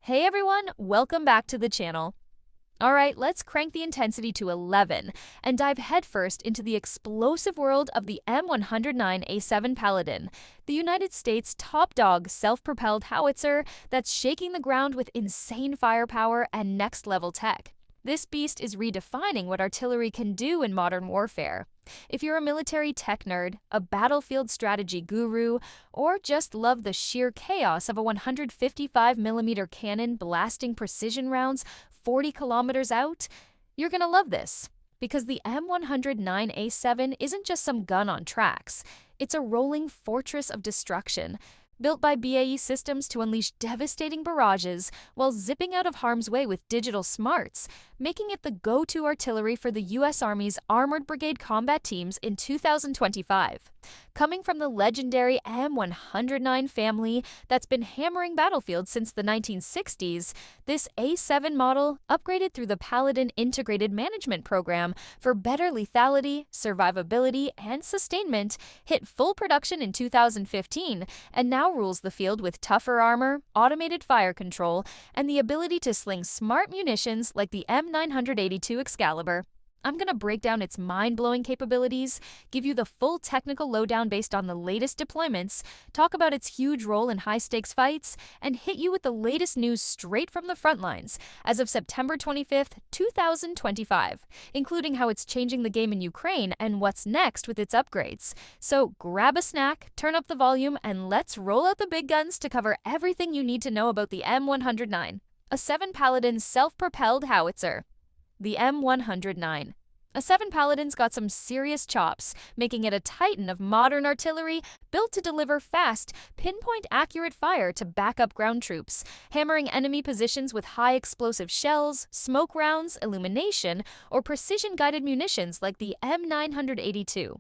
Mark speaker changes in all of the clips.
Speaker 1: Hey everyone, welcome back to the channel. Alright, let's crank the intensity to 11 and dive headfirst into the explosive world of the M109A7 Paladin, the United States' top dog self-propelled howitzer that's shaking the ground with insane firepower and next-level tech. This beast is redefining what artillery can do in modern warfare. If you're a military tech nerd, a battlefield strategy guru, or just love the sheer chaos of a 155mm cannon blasting precision rounds 40 kilometers out, you're gonna love this. Because the M109A7 isn't just some gun on tracks, it's a rolling fortress of destruction, built by BAE Systems to unleash devastating barrages while zipping out of harm's way with digital smarts, making it the go-to artillery for the U.S. Army's Armored Brigade Combat Teams in 2025. Coming from the legendary M109 family that's been hammering battlefields since the 1960s, this A7 model, upgraded through the Paladin Integrated Management Program for better lethality, survivability, and sustainment, hit full production in 2015 and now rules the field with tougher armor, automated fire control, and the ability to sling smart munitions like the M982 Excalibur. I'm going to break down its mind-blowing capabilities, give you the full technical lowdown based on the latest deployments, talk about its huge role in high-stakes fights, and hit you with the latest news straight from the front lines as of September 25th, 2025, including how it's changing the game in Ukraine and what's next with its upgrades. So grab a snack, turn up the volume, and let's roll out the big guns to cover everything you need to know about the M109, a 7 Paladin self-propelled howitzer. The M109. A 7 Paladin's got some serious chops, making it a titan of modern artillery built to deliver fast, pinpoint-accurate fire to back up ground troops, hammering enemy positions with high explosive shells, smoke rounds, illumination, or precision-guided munitions like the M982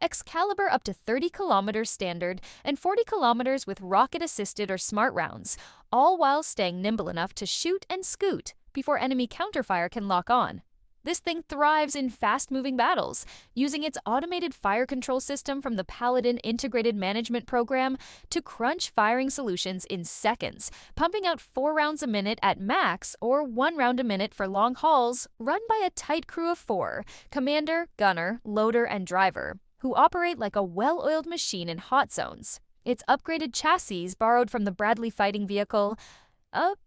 Speaker 1: Excalibur up to 30 kilometers standard and 40 kilometers with rocket-assisted or smart rounds, all while staying nimble enough to shoot and scoot before enemy counterfire can lock on. This thing thrives in fast-moving battles, using its automated fire control system from the Paladin Integrated Management Program to crunch firing solutions in seconds, pumping out 4 rounds a minute at max or 1 round a minute for long hauls, run by a tight crew of 4, commander, gunner, loader, and driver, who operate like a well-oiled machine in hot zones. Its upgraded chassis, borrowed from the Bradley fighting vehicle,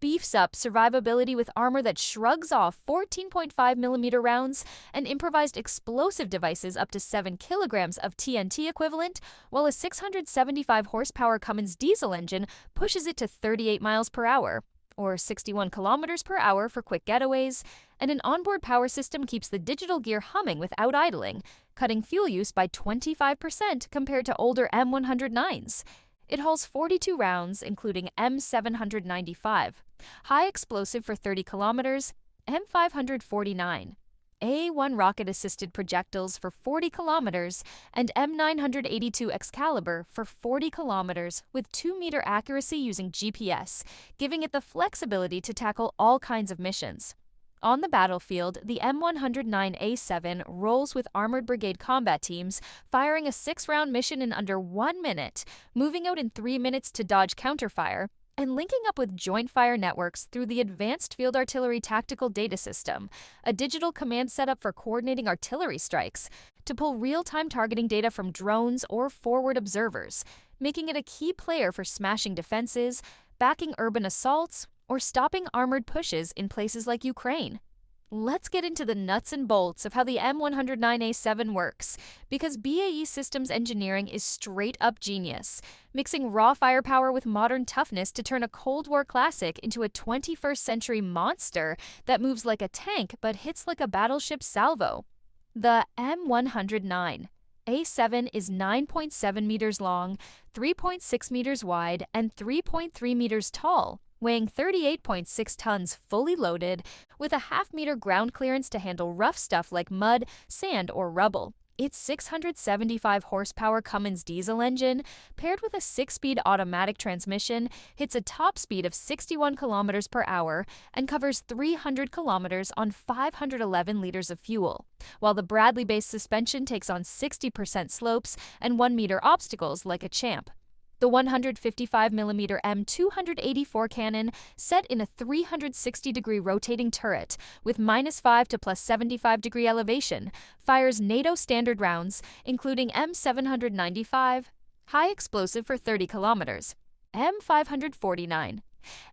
Speaker 1: beefs up survivability with armor that shrugs off 14.5mm rounds and improvised explosive devices up to 7 kilograms of TNT equivalent, while a 675 horsepower Cummins diesel engine pushes it to 38 miles per hour, or 61 kilometers per hour for quick getaways, and an onboard power system keeps the digital gear humming without idling, cutting fuel use by 25% compared to older M109s. It hauls 42 rounds, including M795, high explosive for 30 kilometers, M549, A1 rocket-assisted projectiles for 40 kilometers, and M982 Excalibur for 40 kilometers with 2-meter accuracy using GPS, giving it the flexibility to tackle all kinds of missions. On the battlefield, the M109A7 rolls with Armored Brigade Combat Teams, firing a 6-round mission in under 1 minute, moving out in 3 minutes to dodge counterfire, and linking up with joint fire networks through the Advanced Field Artillery Tactical Data System, a digital command setup for coordinating artillery strikes, to pull real-time targeting data from drones or forward observers, making it a key player for smashing defenses, backing urban assaults, or stopping armored pushes in places like Ukraine. Let's get into the nuts and bolts of how the M109A7 works, because BAE Systems engineering is straight-up genius, mixing raw firepower with modern toughness to turn a Cold War classic into a 21st-century monster that moves like a tank but hits like a battleship salvo. The M109 A7 is 9.7 meters long, 3.6 meters wide, and 3.3 meters tall, weighing 38.6 tons fully loaded, with a half-meter ground clearance to handle rough stuff like mud, sand, or rubble. Its 675 horsepower Cummins diesel engine, paired with a 6-speed automatic transmission, hits a top speed of 61 kilometers per hour and covers 300 kilometers on 511 liters of fuel, while the Bradley-based suspension takes on 60% slopes and 1-meter obstacles like a champ. The 155mm M284 cannon, set in a 360-degree rotating turret with -5 to +75-degree elevation, fires NATO standard rounds, including M795, high explosive for 30 kilometers, M549,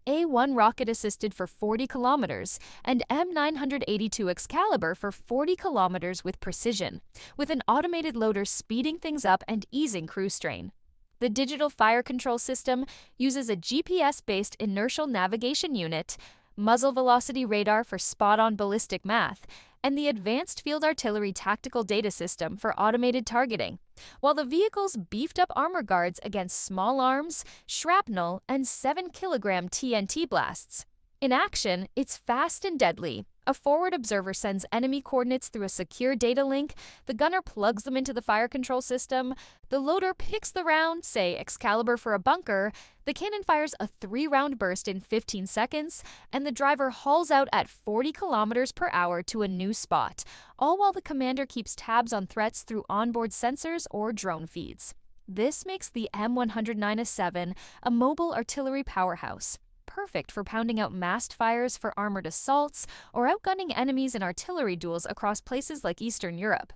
Speaker 1: A1 rocket assisted for 40 kilometers, and M982 Excalibur for 40 kilometers with precision, with an automated loader speeding things up and easing crew strain. The digital fire control system uses a GPS-based inertial navigation unit, muzzle velocity radar for spot-on ballistic math, and the Advanced Field Artillery Tactical Data System for automated targeting, while the vehicle's beefed-up armor guards against small arms, shrapnel, and 7-kilogram TNT blasts. In action, it's fast and deadly. A forward observer sends enemy coordinates through a secure data link, the gunner plugs them into the fire control system, the loader picks the round, say Excalibur for a bunker, the cannon fires a 3-round burst in 15 seconds, and the driver hauls out at 40 kilometers per hour to a new spot, all while the commander keeps tabs on threats through onboard sensors or drone feeds. This makes the M109A7 a mobile artillery powerhouse, perfect for pounding out massed fires for armored assaults or outgunning enemies in artillery duels across places like Eastern Europe.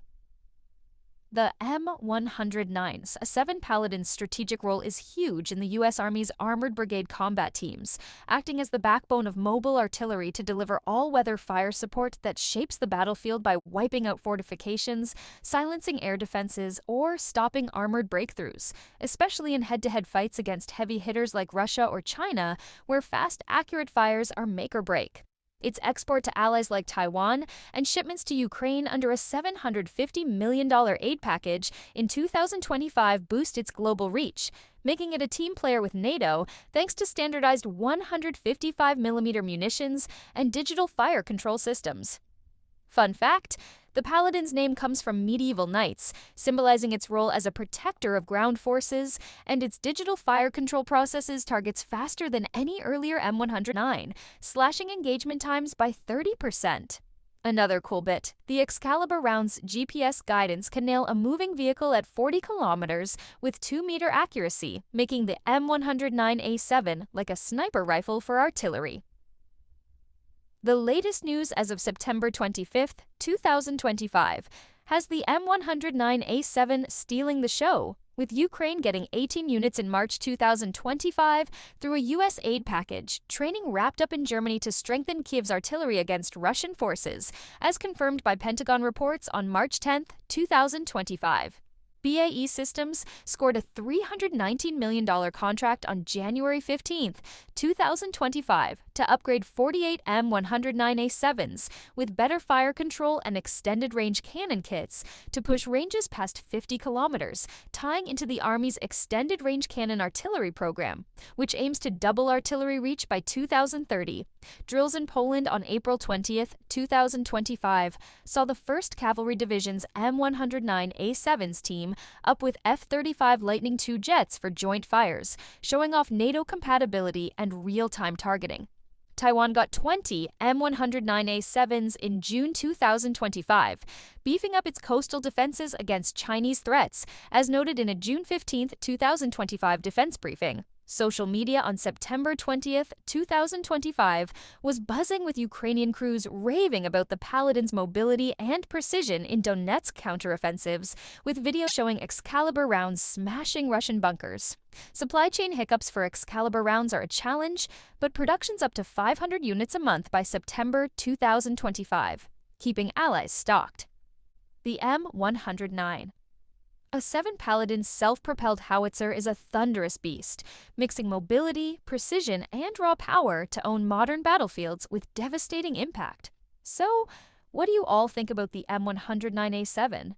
Speaker 1: The M109A7 Paladin's strategic role is huge in the U.S. Army's Armored Brigade Combat Teams, acting as the backbone of mobile artillery to deliver all-weather fire support that shapes the battlefield by wiping out fortifications, silencing air defenses, or stopping armored breakthroughs, especially in head-to-head fights against heavy hitters like Russia or China, where fast, accurate fires are make or break. Its export to allies like Taiwan and shipments to Ukraine under a $750 million aid package in 2025 boost its global reach, making it a team player with NATO thanks to standardized 155mm munitions and digital fire control systems. Fun fact, the Paladin's name comes from medieval knights, symbolizing its role as a protector of ground forces, and its digital fire control processes targets faster than any earlier M109, slashing engagement times by 30%. Another cool bit, the Excalibur round's GPS guidance can nail a moving vehicle at 40 kilometers with 2-meter accuracy, making the M109A7 like a sniper rifle for artillery. The latest news as of September 25, 2025, has the M109A7 stealing the show, with Ukraine getting 18 units in March 2025 through a U.S. aid package, training wrapped up in Germany to strengthen Kiev's artillery against Russian forces, as confirmed by Pentagon reports on March 10, 2025. BAE Systems scored a $319 million contract on January 15, 2025 to upgrade 48 M109A7s with better fire control and extended-range cannon kits to push ranges past 50 kilometers, tying into the Army's Extended-Range Cannon Artillery program, which aims to double artillery reach by 2030. Drills in Poland on April 20, 2025 saw the 1st Cavalry Division's M109A7s team up with F-35 Lightning II jets for joint fires, showing off NATO compatibility and real-time targeting. Taiwan got 20 M109A7s in June 2025, beefing up its coastal defenses against Chinese threats, as noted in a June 15, 2025 defense briefing. Social media on September 20, 2025 was buzzing with Ukrainian crews raving about the Paladin's mobility and precision in Donetsk counteroffensives, with videos showing Excalibur rounds smashing Russian bunkers. Supply chain hiccups for Excalibur rounds are a challenge, but production's up to 500 units a month by September 2025, keeping allies stocked. The M109A7 Paladin self-propelled howitzer is a thunderous beast, mixing mobility, precision, and raw power to own modern battlefields with devastating impact. So, what do you all think about the M109A7?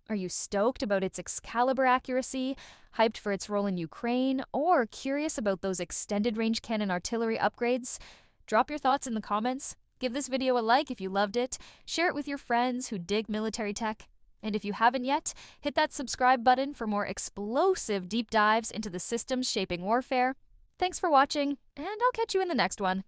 Speaker 1: Are you stoked about its Excalibur accuracy, hyped for its role in Ukraine, or curious about those extended-range cannon artillery upgrades? Drop your thoughts in the comments. Give this video a like if you loved it, share it with your friends who dig military tech, and if you haven't yet, hit that subscribe button for more explosive deep dives into the systems shaping warfare. Thanks for watching, and I'll catch you in the next one.